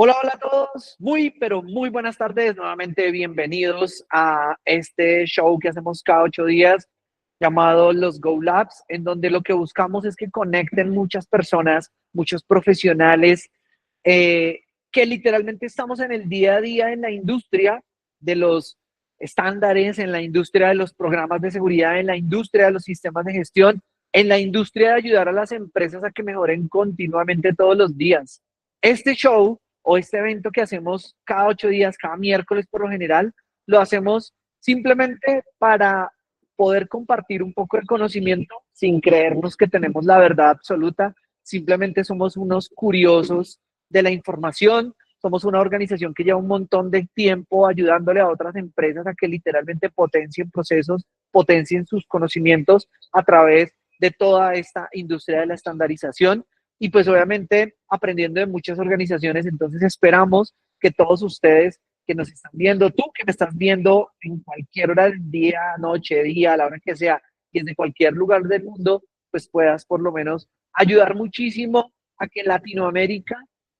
Hola, hola a todos. Pero muy buenas tardes. Nuevamente bienvenidos a este show que hacemos cada 8 días llamado los Go Labs, en donde lo que buscamos es que conecten muchas personas, muchos profesionales, eh, que literalmente estamos en el día a día en la industria de los estándares, en la industria de los programas de seguridad, en la industria de los sistemas de gestión, en la industria de ayudar a las empresas a que mejoren continuamente todos los días. Este show o este evento que hacemos cada 8 días, cada miércoles por lo general, lo hacemos simplemente para poder compartir un poco de conocimiento sin creernos que tenemos la verdad absoluta. Simplemente somos unos curiosos de la información. Somos una organización que lleva un montón de tiempo ayudándole a otras empresas a que literalmente potencien procesos, potencien sus conocimientos a través de toda esta industria de la estandarización y pues obviamente aprendiendo de muchas organizaciones. Entonces esperamos que todos ustedes que nos están viendo, tú que me estás viendo en cualquier hora del día, noche, día, a la hora que sea, y desde cualquier lugar del mundo, pues puedas por lo menos ayudar muchísimo a que Latinoamérica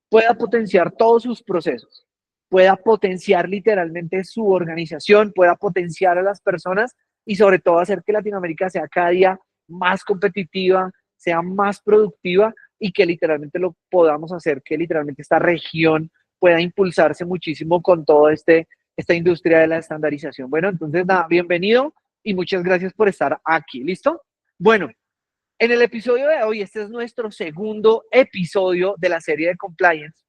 pueda potenciar todos sus procesos, pueda potenciar literalmente su organización, pueda potenciar a las personas y sobre todo hacer que Latinoamérica sea cada día más competitiva, sea más productiva y que literalmente lo podamos hacer, que literalmente esta región pueda impulsarse muchísimo con toda esta industria de la estandarización. Bueno, entonces nada, bienvenido y muchas gracias por estar aquí. ¿Listo? Bueno, en el episodio de hoy, este es nuestro segundo episodio de la serie de compliance.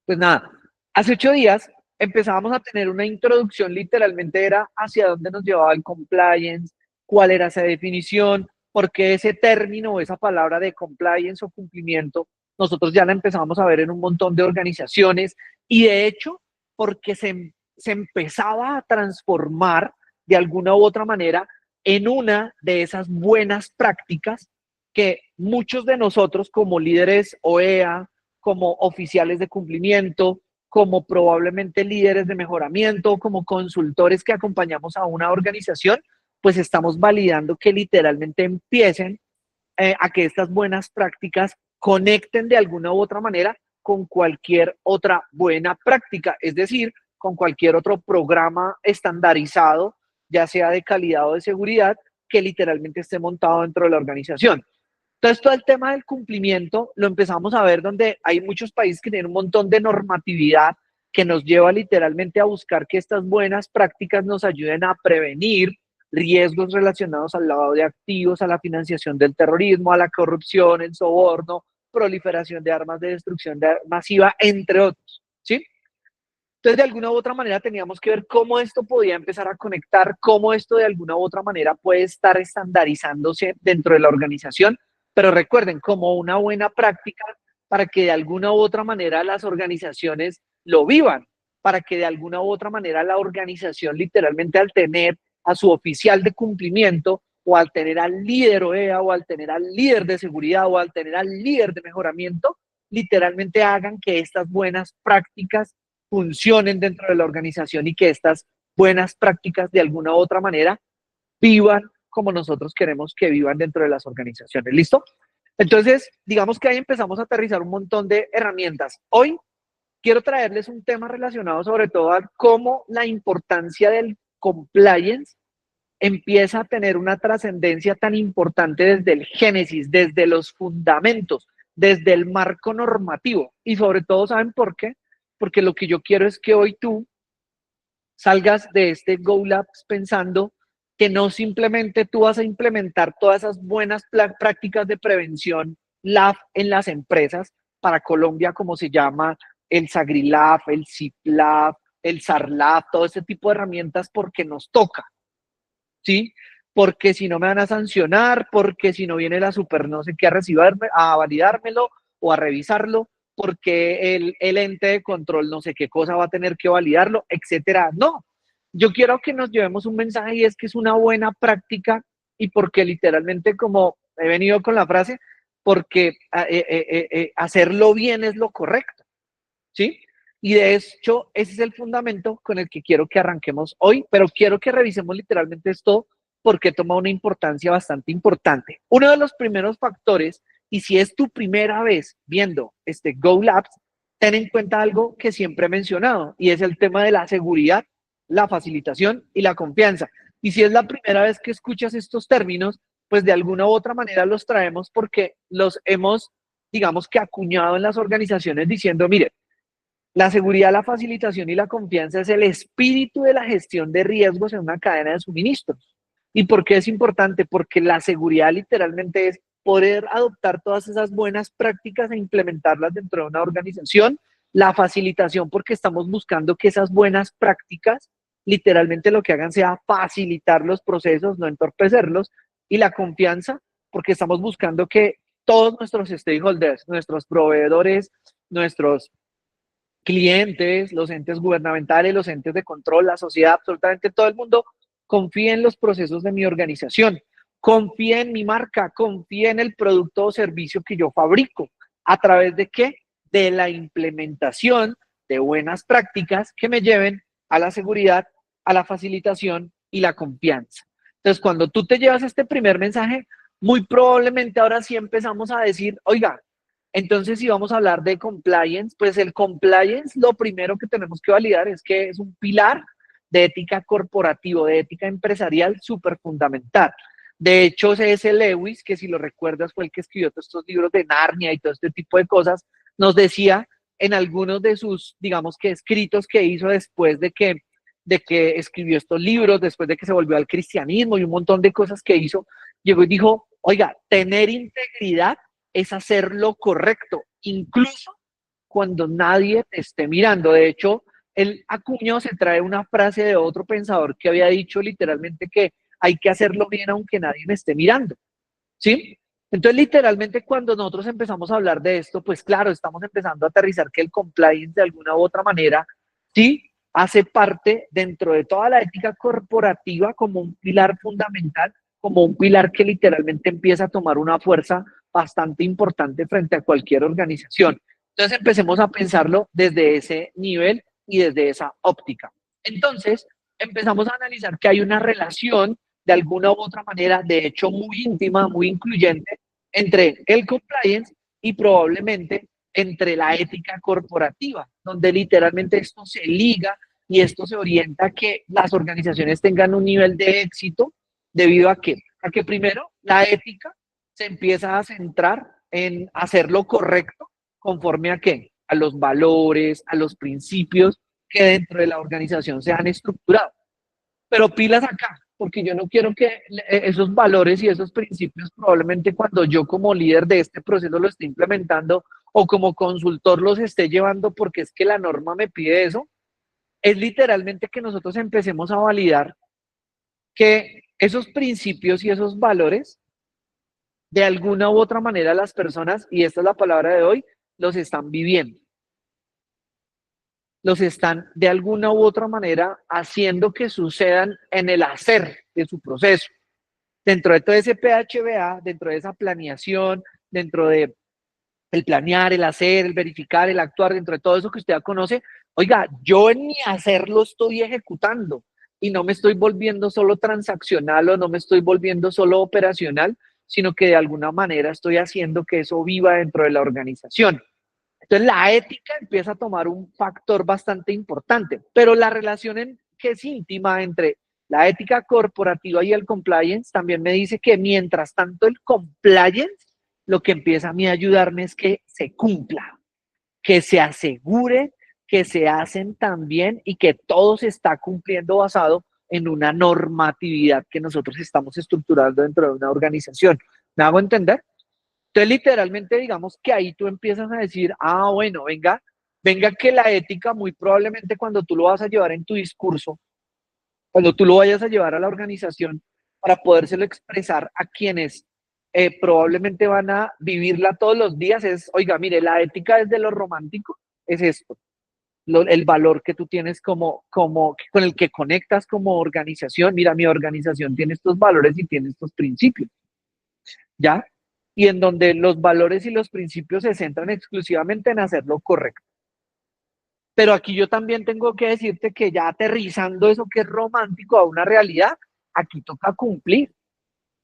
Pues nada, hace 8 días empezábamos a tener una introducción, literalmente era hacia dónde nos llevaba el compliance, cuál era esa definición, por qué ese término o esa palabra de compliance o cumplimiento, nosotros ya la empezamos a ver en un montón de organizaciones y de hecho, porque se empezaba a transformar de alguna u otra manera en una de esas buenas prácticas que muchos de nosotros como líderes OEA, como oficiales de cumplimiento, como probablemente líderes de mejoramiento, como consultores que acompañamos a una organización, pues estamos validando que literalmente empiecen a que estas buenas prácticas conecten de alguna u otra manera con cualquier otra buena práctica, es decir, con cualquier otro programa estandarizado, ya sea de calidad o de seguridad, que literalmente esté montado dentro de la organización. Entonces, todo el tema del cumplimiento lo empezamos a ver donde hay muchos países que tienen un montón de normatividad que nos lleva literalmente a buscar que estas buenas prácticas nos ayuden a prevenir riesgos relacionados al lavado de activos, a la financiación del terrorismo, a la corrupción, el soborno, proliferación de armas de destrucción masiva, entre otros, ¿sí? Entonces, de alguna u otra manera teníamos que ver cómo esto podía empezar a conectar, cómo esto de alguna u otra manera puede estar estandarizándose dentro de la organización, pero recuerden, como una buena práctica para que de alguna u otra manera las organizaciones lo vivan, para que de alguna u otra manera la organización literalmente al tener a su oficial de cumplimiento o al tener al líder OEA o al tener al líder de seguridad o al tener al líder de mejoramiento, literalmente hagan que estas buenas prácticas funcionen dentro de la organización y que estas buenas prácticas de alguna u otra manera vivan como nosotros queremos que vivan dentro de las organizaciones. ¿Listo? Entonces, digamos que ahí empezamos a aterrizar un montón de herramientas. Hoy quiero traerles un tema relacionado sobre todo a cómo la importancia del compliance empieza a tener una trascendencia tan importante desde el génesis, desde los fundamentos, desde el marco normativo. Y sobre todo, ¿saben por qué? Porque lo que yo quiero es que hoy tú salgas de este Go Labs pensando que no simplemente tú vas a implementar todas esas buenas prácticas de prevención LAF en las empresas, para Colombia como se llama el SAGRILAF, el CIPLAF, el SARLAF, todo ese tipo de herramientas porque nos toca, ¿sí? Porque si no me van a sancionar, porque si no viene la super no sé qué a validármelo o a revisarlo, porque el ente de control no sé qué cosa va a tener que validarlo, etcétera. No, yo quiero que nos llevemos un mensaje y es que es una buena práctica y porque literalmente como he venido con la frase, porque hacerlo bien es lo correcto, ¿sí? Y de hecho, ese es el fundamento con el que quiero que arranquemos hoy, pero quiero que revisemos literalmente esto porque toma una importancia bastante importante. Uno de los primeros factores, y si es tu primera vez viendo este Go Labs, ten en cuenta algo que siempre he mencionado y es el tema de la seguridad, la facilitación y la confianza. Y si es la primera vez que escuchas estos términos, pues de alguna u otra manera los traemos porque los hemos, digamos que acuñado en las organizaciones diciendo, mire, la seguridad, la facilitación y la confianza es el espíritu de la gestión de riesgos en una cadena de suministros. ¿Y por qué es importante? Porque la seguridad literalmente es poder adoptar todas esas buenas prácticas e implementarlas dentro de una organización. La facilitación porque estamos buscando que esas buenas prácticas literalmente lo que hagan sea facilitar los procesos, no entorpecerlos. Y la confianza porque estamos buscando que todos nuestros stakeholders, nuestros proveedores, nuestros clientes, los entes gubernamentales, los entes de control, la sociedad, absolutamente todo el mundo confía en los procesos de mi organización, confía en mi marca, confía en el producto o servicio que yo fabrico. ¿A través de qué? De la implementación de buenas prácticas que me lleven a la seguridad, a la facilitación y la confianza. Entonces, cuando tú te llevas este primer mensaje, muy probablemente ahora sí empezamos a decir, oiga, entonces, si vamos a hablar de compliance, pues el compliance, lo primero que tenemos que validar es que es un pilar de ética corporativo, de ética empresarial súper fundamental. De hecho, C.S. Lewis, que si lo recuerdas fue el que escribió todos estos libros de Narnia y todo este tipo de cosas, nos decía en algunos de sus, digamos que escritos que hizo después de que escribió estos libros, después de que se volvió al cristianismo y un montón de cosas que hizo, llegó y dijo, oiga, tener integridad es hacer lo correcto, incluso cuando nadie te esté mirando. De hecho, el acuño se trae una frase de otro pensador que había dicho literalmente que hay que hacerlo bien aunque nadie me esté mirando, ¿sí? Entonces, literalmente, cuando nosotros empezamos a hablar de esto, pues claro, estamos empezando a aterrizar que el compliance de alguna u otra manera, sí, hace parte dentro de toda la ética corporativa como un pilar fundamental, como un pilar que literalmente empieza a tomar una fuerza bastante importante frente a cualquier organización. Entonces, empecemos a pensarlo desde ese nivel y desde esa óptica. Entonces, empezamos a analizar que hay una relación de alguna u otra manera, de hecho muy íntima, muy incluyente, entre el compliance y probablemente entre la ética corporativa, donde literalmente esto se liga y esto se orienta a que las organizaciones tengan un nivel de éxito debido a que primero la ética se empieza a centrar en hacer lo correcto conforme a qué, a los valores, a los principios que dentro de la organización se han estructurado. Pero pilas acá, porque yo no quiero que esos valores y esos principios probablemente cuando yo como líder de este proceso lo esté implementando o como consultor los esté llevando porque es que la norma me pide eso, es literalmente que nosotros empecemos a validar que esos principios y esos valores, de alguna u otra manera las personas, y esta es la palabra de hoy, los están viviendo, los están de alguna u otra manera haciendo que sucedan en el hacer de su proceso. Dentro de todo ese PHBA, dentro de esa planeación, dentro de el planear, el hacer, el verificar, el actuar, dentro de todo eso que usted ya conoce, oiga, yo en mi hacer lo estoy ejecutando y no me estoy volviendo solo transaccional o no me estoy volviendo solo operacional, sino que de alguna manera estoy haciendo que eso viva dentro de la organización. Entonces la ética empieza a tomar un factor bastante importante, pero la relación que es íntima entre la ética corporativa y el compliance también me dice que mientras tanto el compliance lo que empieza a mí a ayudarme es que se cumpla, que se asegure que se hacen también y que todo se está cumpliendo basado en una normatividad que nosotros estamos estructurando dentro de una organización. ¿Me hago entender? Entonces, literalmente, digamos que ahí tú empiezas a decir, ah, bueno, venga que la ética muy probablemente cuando tú lo vas a llevar en tu discurso, cuando tú lo vayas a llevar a la organización para podérselo expresar a quienes probablemente van a vivirla todos los días, es, oiga, mire, la ética desde lo romántico es esto, el valor que tú tienes con el que conectas como organización. Mira, mi organización tiene estos valores y tiene estos principios. ¿Ya? Y en donde los valores y los principios se centran exclusivamente en hacer lo correcto. Pero aquí yo también tengo que decirte que ya aterrizando eso que es romántico a una realidad, aquí toca cumplir.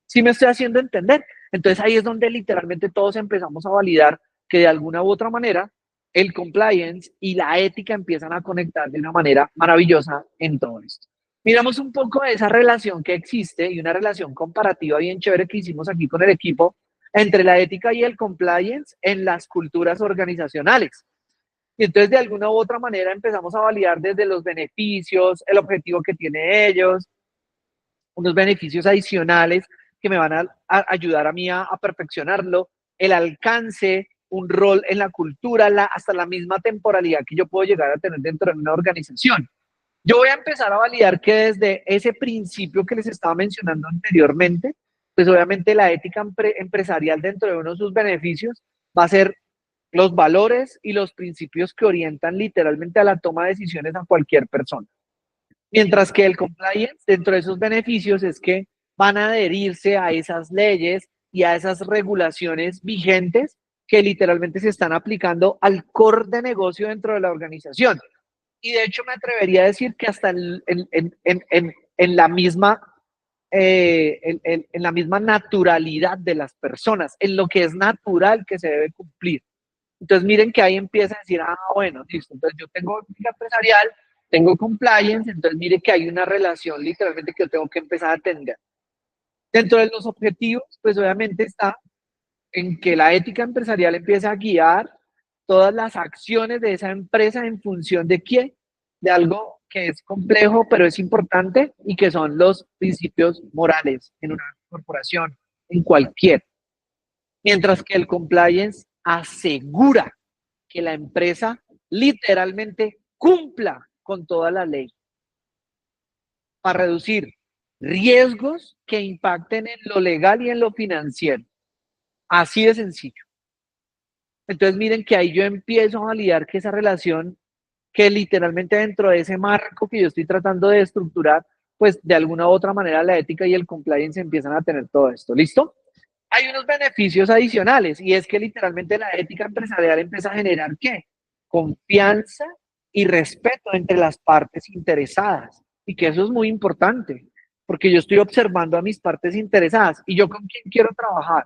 ¿Sí me estoy haciendo entender? Entonces ahí es donde literalmente todos empezamos a validar que de alguna u otra manera el compliance y la ética empiezan a conectar de una manera maravillosa en todo esto. Miramos un poco de esa relación que existe y una relación comparativa bien chévere que hicimos aquí con el equipo entre la ética y el compliance en las culturas organizacionales. Y entonces de alguna u otra manera empezamos a validar desde los beneficios, el objetivo que tiene ellos, unos beneficios adicionales que me van a ayudar a mí a perfeccionarlo, el alcance, un rol en la cultura, hasta la misma temporalidad que yo puedo llegar a tener dentro de una organización. Yo voy a empezar a validar que desde ese principio que les estaba mencionando anteriormente, pues obviamente la ética empresarial dentro de uno de sus beneficios va a ser los valores y los principios que orientan literalmente a la toma de decisiones a cualquier persona. Mientras que el compliance, dentro de esos beneficios, es que van a adherirse a esas leyes y a esas regulaciones vigentes que literalmente se están aplicando al core de negocio dentro de la organización. Y de hecho me atrevería a decir que hasta en la misma en la misma naturalidad de las personas, en lo que es natural que se debe cumplir. Entonces miren que ahí empieza a decir, bueno, listo, entonces yo tengo ética empresarial, tengo compliance, entonces mire que hay una relación literalmente que yo tengo que empezar a atender. Dentro de los objetivos, pues obviamente está en que la ética empresarial empieza a guiar todas las acciones de esa empresa en función de qué, de algo que es complejo, pero es importante y que son los principios morales en una corporación, en cualquier. Mientras que el compliance asegura que la empresa literalmente cumpla con toda la ley para reducir riesgos que impacten en lo legal y en lo financiero. Así de sencillo. Entonces miren que ahí yo empiezo a validar que esa relación, que literalmente dentro de ese marco que yo estoy tratando de estructurar, pues de alguna u otra manera la ética y el compliance empiezan a tener todo esto. ¿Listo? Hay unos beneficios adicionales y es que literalmente la ética empresarial empieza a generar ¿qué? Confianza y respeto entre las partes interesadas y que eso es muy importante porque yo estoy observando a mis partes interesadas y yo con quién quiero trabajar,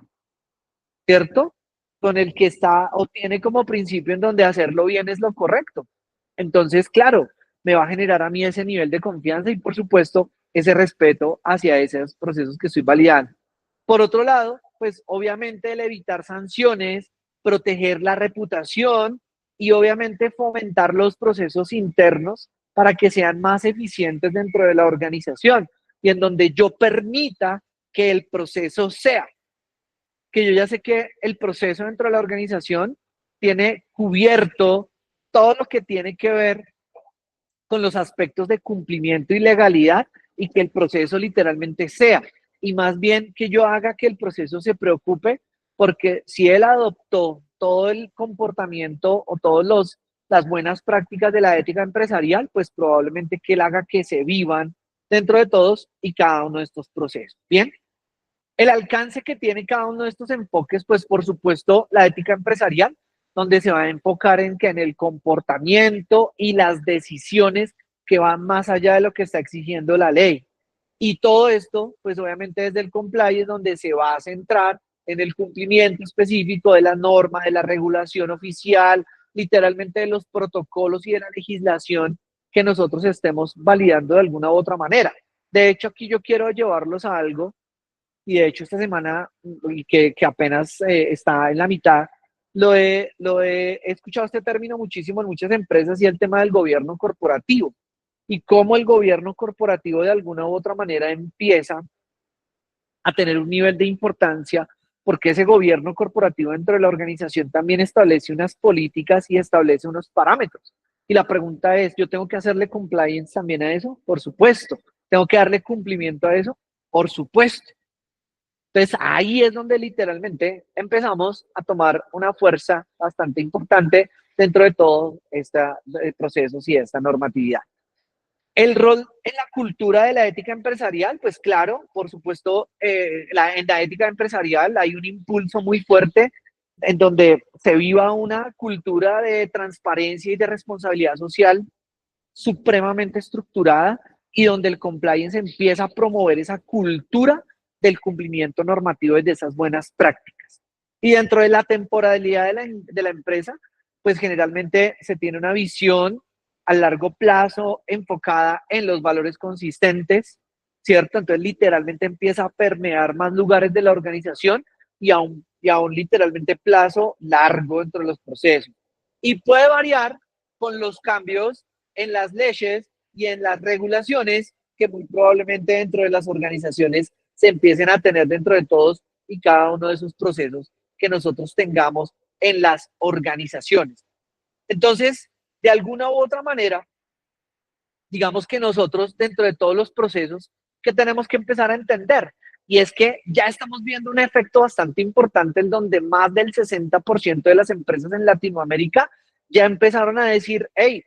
¿cierto? Con el que está o tiene como principio en donde hacerlo bien es lo correcto. Entonces, claro, me va a generar a mí ese nivel de confianza y por supuesto ese respeto hacia esos procesos que estoy validando. Por otro lado, pues obviamente el evitar sanciones, proteger la reputación y obviamente fomentar los procesos internos para que sean más eficientes dentro de la organización y en donde yo permita que el proceso sea, que yo ya sé que el proceso dentro de la organización tiene cubierto todo lo que tiene que ver con los aspectos de cumplimiento y legalidad y que el proceso literalmente sea. Y más bien que yo haga que el proceso se preocupe porque si él adoptó todo el comportamiento o todas las buenas prácticas de la ética empresarial, pues probablemente que él haga que se vivan dentro de todos y cada uno de estos procesos. Bien, el alcance que tiene cada uno de estos enfoques, pues por supuesto la ética empresarial, donde se va a enfocar en que en el comportamiento y las decisiones que van más allá de lo que está exigiendo la ley. Y todo esto, pues obviamente desde el compliance, donde se va a centrar en el cumplimiento específico de la norma, de la regulación oficial, literalmente de los protocolos y de la legislación que nosotros estemos validando de alguna u otra manera. De hecho, aquí yo quiero llevarlos a algo y de hecho esta semana, que apenas está en la mitad, he escuchado este término muchísimo en muchas empresas y el tema del gobierno corporativo y cómo el gobierno corporativo de alguna u otra manera empieza a tener un nivel de importancia porque ese gobierno corporativo dentro de la organización también establece unas políticas y establece unos parámetros. Y la pregunta es, ¿yo tengo que hacerle compliance también a eso? Por supuesto. ¿Tengo que darle cumplimiento a eso? Por supuesto. Entonces ahí es donde literalmente empezamos a tomar una fuerza bastante importante dentro de todo este proceso y esta normatividad. El rol en la cultura de la ética empresarial, pues claro, por supuesto, en la ética empresarial hay un impulso muy fuerte en donde se viva una cultura de transparencia y de responsabilidad social supremamente estructurada y donde el compliance empieza a promover esa cultura del cumplimiento normativo de esas buenas prácticas. Y dentro de la temporalidad de la empresa, pues generalmente se tiene una visión a largo plazo enfocada en los valores consistentes, ¿cierto? Entonces literalmente empieza a permear más lugares de la organización y a un literalmente plazo largo dentro de los procesos. Y puede variar con los cambios en las leyes y en las regulaciones que muy probablemente dentro de las organizaciones se empiecen a tener dentro de todos y cada uno de esos procesos que nosotros tengamos en las organizaciones. Entonces, de alguna u otra manera, digamos que nosotros dentro de todos los procesos que tenemos que empezar a entender, y es que ya estamos viendo un efecto bastante importante en donde más del 60% de las empresas en Latinoamérica ya empezaron a decir, hey,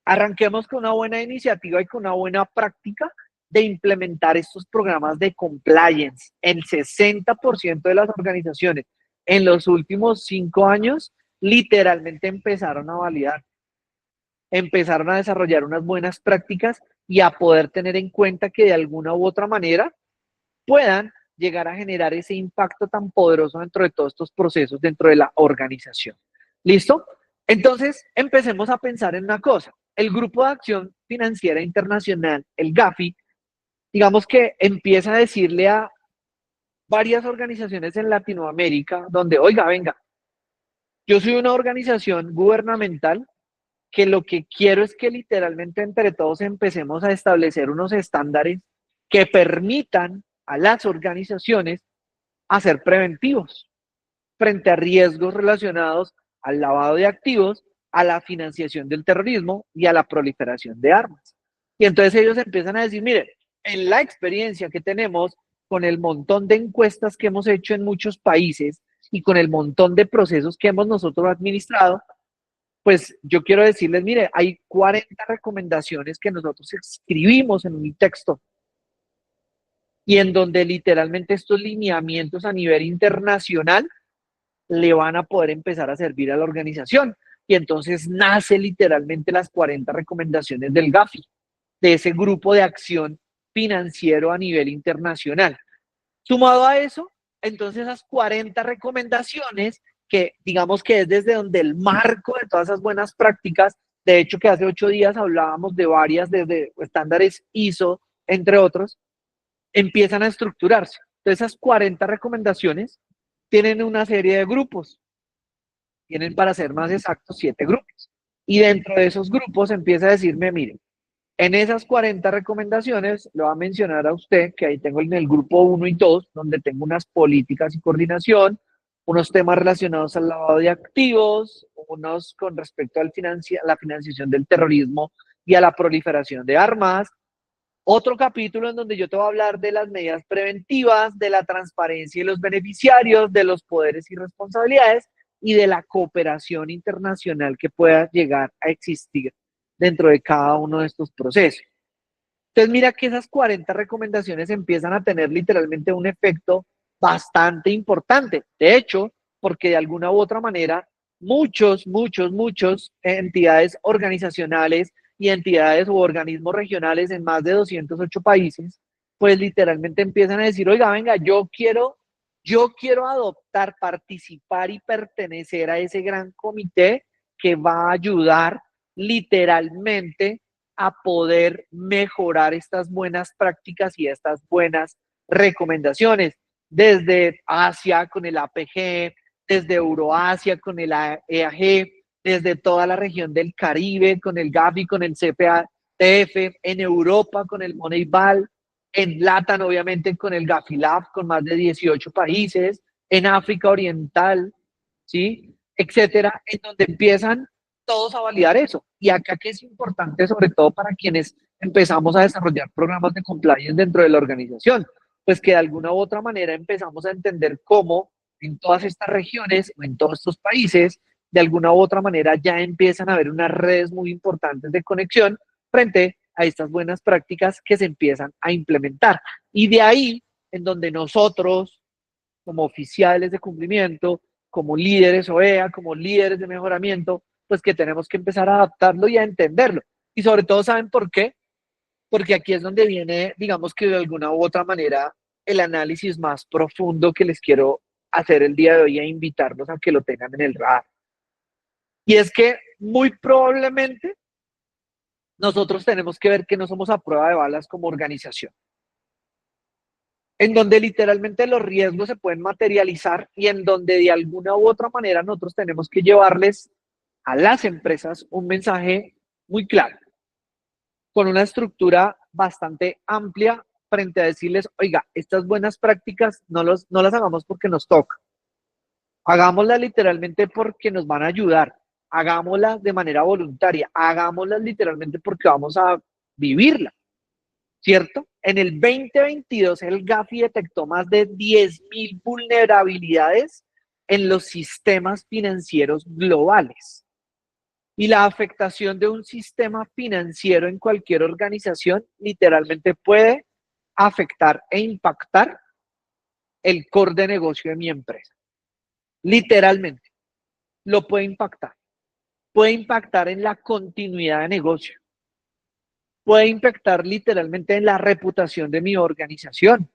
arranquemos con una buena iniciativa y con una buena práctica de implementar estos programas de compliance. El 60% de las organizaciones en los últimos 5 años literalmente empezaron a validar, empezaron a desarrollar unas buenas prácticas y a poder tener en cuenta que de alguna u otra manera puedan llegar a generar ese impacto tan poderoso dentro de todos estos procesos dentro de la organización. ¿Listo? Entonces, empecemos a pensar en una cosa. El Grupo de Acción Financiera Internacional, el GAFI, digamos que empieza a decirle a varias organizaciones en Latinoamérica donde, oiga, venga, yo soy una organización gubernamental que lo que quiero es que literalmente entre todos empecemos a establecer unos estándares que permitan a las organizaciones hacer preventivos frente a riesgos relacionados al lavado de activos, a la financiación del terrorismo y a la proliferación de armas. Y entonces ellos empiezan a decir, miren, en la experiencia que tenemos con el montón de encuestas que hemos hecho en muchos países y con el montón de procesos que hemos nosotros administrado, pues yo quiero decirles, mire, hay 40 recomendaciones que nosotros escribimos en un texto y en donde literalmente estos lineamientos a nivel internacional le van a poder empezar a servir a la organización. Y entonces nace literalmente las 40 recomendaciones del GAFI, de ese grupo de acción financiero a nivel internacional. Sumado a eso, entonces esas 40 recomendaciones, que digamos que es desde donde el marco de todas esas buenas prácticas, de hecho que hace 8 días hablábamos de varias, desde estándares ISO, entre otros, empiezan a estructurarse. Entonces esas 40 recomendaciones tienen una serie de grupos, tienen para ser más exactos 7 grupos. Y dentro de esos grupos empieza a decirme, miren, en esas 40 recomendaciones, le voy a mencionar a usted que ahí tengo en el grupo 1 y 2, donde tengo unas políticas y coordinación, unos temas relacionados al lavado de activos, unos con respecto a la financiación del terrorismo y a la proliferación de armas. Otro capítulo en donde yo te voy a hablar de las medidas preventivas, de la transparencia y los beneficiarios, de los poderes y responsabilidades y de la cooperación internacional que pueda llegar a existir dentro de cada uno de estos procesos. Entonces mira que esas 40 recomendaciones empiezan a tener literalmente un efecto bastante importante. De hecho, porque de alguna u otra manera, muchos entidades organizacionales y entidades u organismos regionales en más de 208 países, pues literalmente empiezan a decir, oiga, venga, yo quiero adoptar, participar y pertenecer a ese gran comité que va a ayudar literalmente a poder mejorar estas buenas prácticas y estas buenas recomendaciones. Desde Asia con el APG, desde Euroasia con el EAG, desde toda la región del Caribe con el GAFI, con el CPATF, en Europa con el Moneyball, en LATAM obviamente con el GAFILAB con más de 18 países, en África Oriental, ¿sí? Etcétera, en donde empiezan todos a validar eso. Y acá que es importante, sobre todo para quienes empezamos a desarrollar programas de compliance dentro de la organización, pues que de alguna u otra manera empezamos a entender cómo en todas estas regiones o en todos estos países, de alguna u otra manera ya empiezan a haber unas redes muy importantes de conexión frente a estas buenas prácticas que se empiezan a implementar. Y de ahí, en donde nosotros, como oficiales de cumplimiento, como líderes OEA, como líderes de mejoramiento, pues que tenemos que empezar a adaptarlo y a entenderlo. Y sobre todo, ¿saben por qué? Porque aquí es donde viene, digamos que de alguna u otra manera, el análisis más profundo que les quiero hacer el día de hoy e invitarlos a que lo tengan en el radar. Y es que muy probablemente nosotros tenemos que ver que no somos a prueba de balas como organización, en donde literalmente los riesgos se pueden materializar y en donde de alguna u otra manera nosotros tenemos que llevarles a las empresas un mensaje muy claro, con una estructura bastante amplia frente a decirles, oiga, estas buenas prácticas no las hagamos porque nos toca, hagámoslas literalmente porque nos van a ayudar, hagámoslas de manera voluntaria, hagámoslas literalmente porque vamos a vivirla, ¿cierto? En el 2022 el GAFI detectó más de 10.000 vulnerabilidades en los sistemas financieros globales. Y la afectación de un sistema financiero en cualquier organización literalmente puede afectar e impactar el core de negocio de mi empresa. Literalmente, lo puede impactar. Puede impactar en la continuidad de negocio. Puede impactar literalmente en la reputación de mi organización.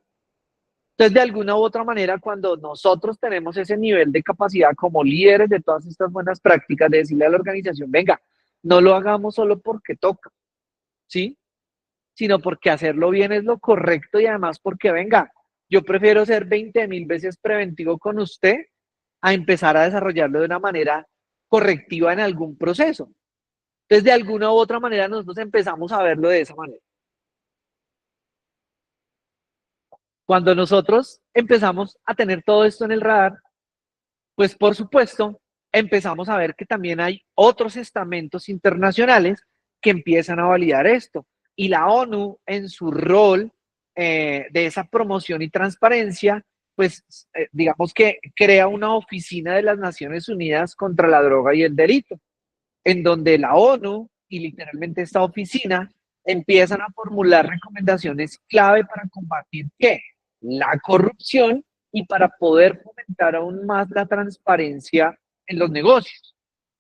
Entonces, de alguna u otra manera, cuando nosotros tenemos ese nivel de capacidad como líderes de todas estas buenas prácticas, de decirle a la organización, venga, no lo hagamos solo porque toca, ¿sí? Sino porque hacerlo bien es lo correcto y además porque, venga, yo prefiero ser 20.000 veces preventivo con usted a empezar a desarrollarlo de una manera correctiva en algún proceso. Entonces, de alguna u otra manera, nosotros empezamos a verlo de esa manera. Cuando nosotros empezamos a tener todo esto en el radar, pues por supuesto, empezamos a ver que también hay otros estamentos internacionales que empiezan a validar esto. Y la ONU, en su rol de esa promoción y transparencia, pues digamos que crea una oficina de las Naciones Unidas contra la droga y el delito, en donde la ONU y literalmente esta oficina empiezan a formular recomendaciones clave para combatir ¿qué? La corrupción y para poder fomentar aún más la transparencia en los negocios.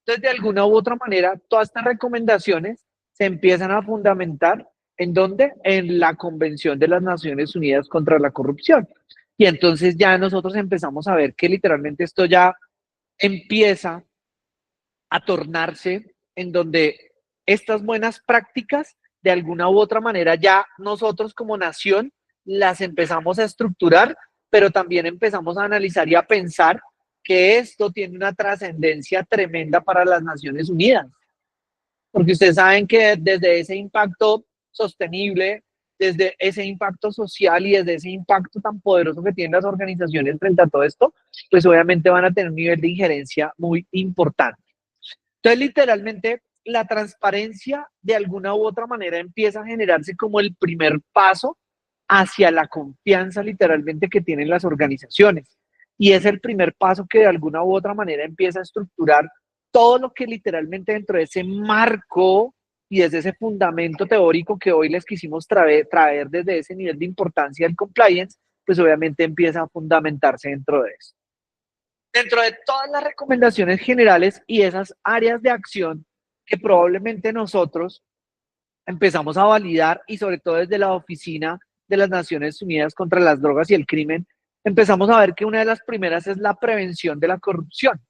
Entonces, de alguna u otra manera, todas estas recomendaciones se empiezan a fundamentar en dónde? En la Convención de las Naciones Unidas contra la Corrupción. Y entonces ya nosotros empezamos a ver que literalmente esto ya empieza a tornarse en donde estas buenas prácticas, de alguna u otra manera, ya nosotros como nación las empezamos a estructurar, pero también empezamos a analizar y a pensar que esto tiene una trascendencia tremenda para las Naciones Unidas, porque ustedes saben que desde ese impacto sostenible, desde ese impacto social y desde ese impacto tan poderoso que tienen las organizaciones frente a todo esto, pues obviamente van a tener un nivel de injerencia muy importante. Entonces, literalmente, la transparencia de alguna u otra manera empieza a generarse como el primer paso hacia la confianza literalmente que tienen las organizaciones. Y es el primer paso que de alguna u otra manera empieza a estructurar todo lo que literalmente dentro de ese marco y desde ese fundamento teórico que hoy les quisimos traer desde ese nivel de importancia del compliance, pues obviamente empieza a fundamentarse dentro de eso. Dentro de todas las recomendaciones generales y esas áreas de acción que probablemente nosotros empezamos a validar y sobre todo desde la Oficina de las Naciones Unidas contra las Drogas y el Crimen, empezamos a ver que una de las primeras es la prevención de la corrupción,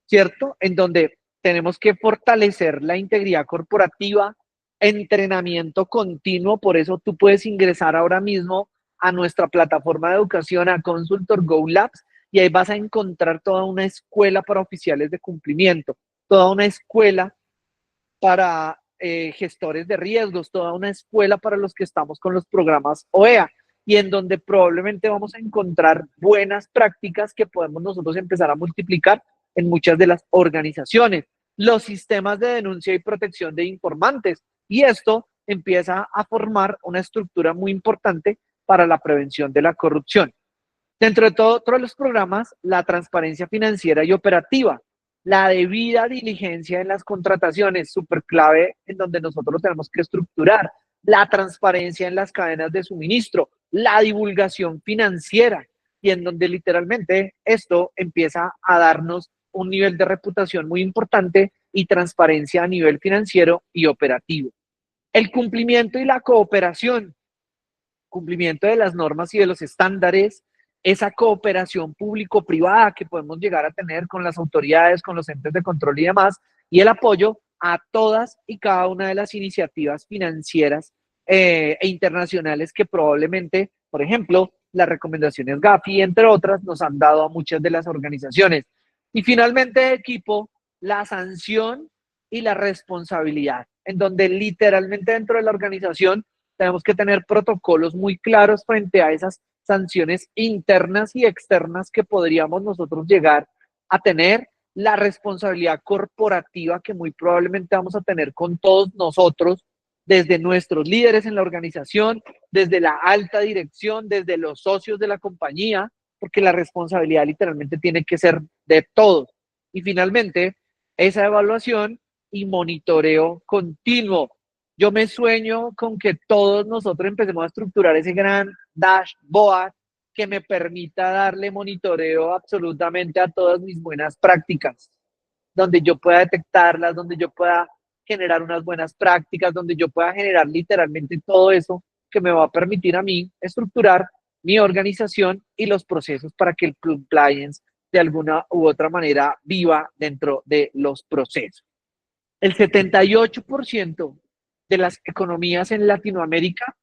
¿cierto? En donde tenemos que fortalecer la integridad corporativa, entrenamiento continuo, por eso tú puedes ingresar ahora mismo a nuestra plataforma de educación, a Consultor Go Labs, y ahí vas a encontrar toda una escuela para oficiales de cumplimiento, toda una escuela para gestores de riesgos, toda una escuela para los que estamos con los programas OEA y en donde probablemente vamos a encontrar buenas prácticas que podemos nosotros empezar a multiplicar en muchas de las organizaciones, los sistemas de denuncia y protección de informantes y esto empieza a formar una estructura muy importante para la prevención de la corrupción. Dentro de todos los programas, la transparencia financiera y operativa, la debida diligencia en las contrataciones, súper clave en donde nosotros tenemos que estructurar, la transparencia en las cadenas de suministro, la divulgación financiera y en donde literalmente esto empieza a darnos un nivel de reputación muy importante y transparencia a nivel financiero y operativo. El cumplimiento y la cooperación, cumplimiento de las normas y de los estándares, esa cooperación público-privada que podemos llegar a tener con las autoridades, con los entes de control y demás, y el apoyo a todas y cada una de las iniciativas financieras e internacionales que probablemente, por ejemplo, las recomendaciones Gafi, entre otras, nos han dado a muchas de las organizaciones. Y finalmente, equipo, la sanción y la responsabilidad, en donde literalmente dentro de la organización tenemos que tener protocolos muy claros frente a esas sanciones internas y externas que podríamos nosotros llegar a tener, la responsabilidad corporativa que muy probablemente vamos a tener con todos nosotros, desde nuestros líderes en la organización, desde la alta dirección, desde los socios de la compañía, porque la responsabilidad literalmente tiene que ser de todos. Y finalmente, esa evaluación y monitoreo continuo. Yo me sueño con que todos nosotros empecemos a estructurar ese gran dashboard que me permita darle monitoreo absolutamente a todas mis buenas prácticas, donde yo pueda detectarlas, donde yo pueda generar unas buenas prácticas, donde yo pueda generar literalmente todo eso que me va a permitir a mí estructurar mi organización y los procesos para que el compliance de alguna u otra manera viva dentro de los procesos. El 78% de las economías en Latinoamérica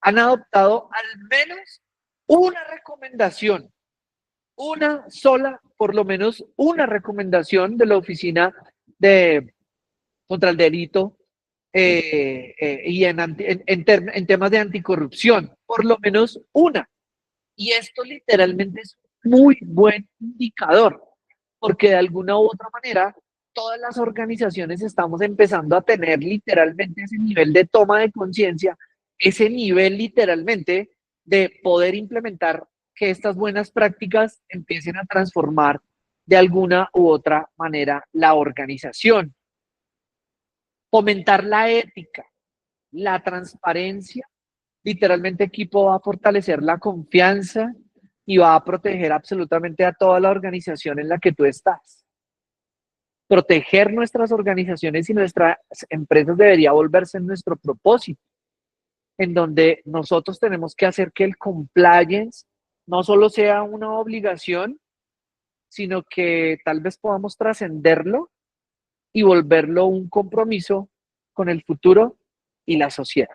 han adoptado al menos una recomendación, una sola, por lo menos una recomendación de la Oficina de contra el delito y en temas de anticorrupción, por lo menos una. Y esto literalmente es un muy buen indicador, porque de alguna u otra manera todas las organizaciones estamos empezando a tener literalmente ese nivel de toma de conciencia, ese nivel literalmente de poder implementar que estas buenas prácticas empiecen a transformar de alguna u otra manera la organización. Fomentar la ética, la transparencia, literalmente equipo va a fortalecer la confianza y va a proteger absolutamente a toda la organización en la que tú estás. Proteger nuestras organizaciones y nuestras empresas debería volverse nuestro propósito, en donde nosotros tenemos que hacer que el compliance no solo sea una obligación, sino que tal vez podamos trascenderlo y volverlo un compromiso con el futuro y la sociedad.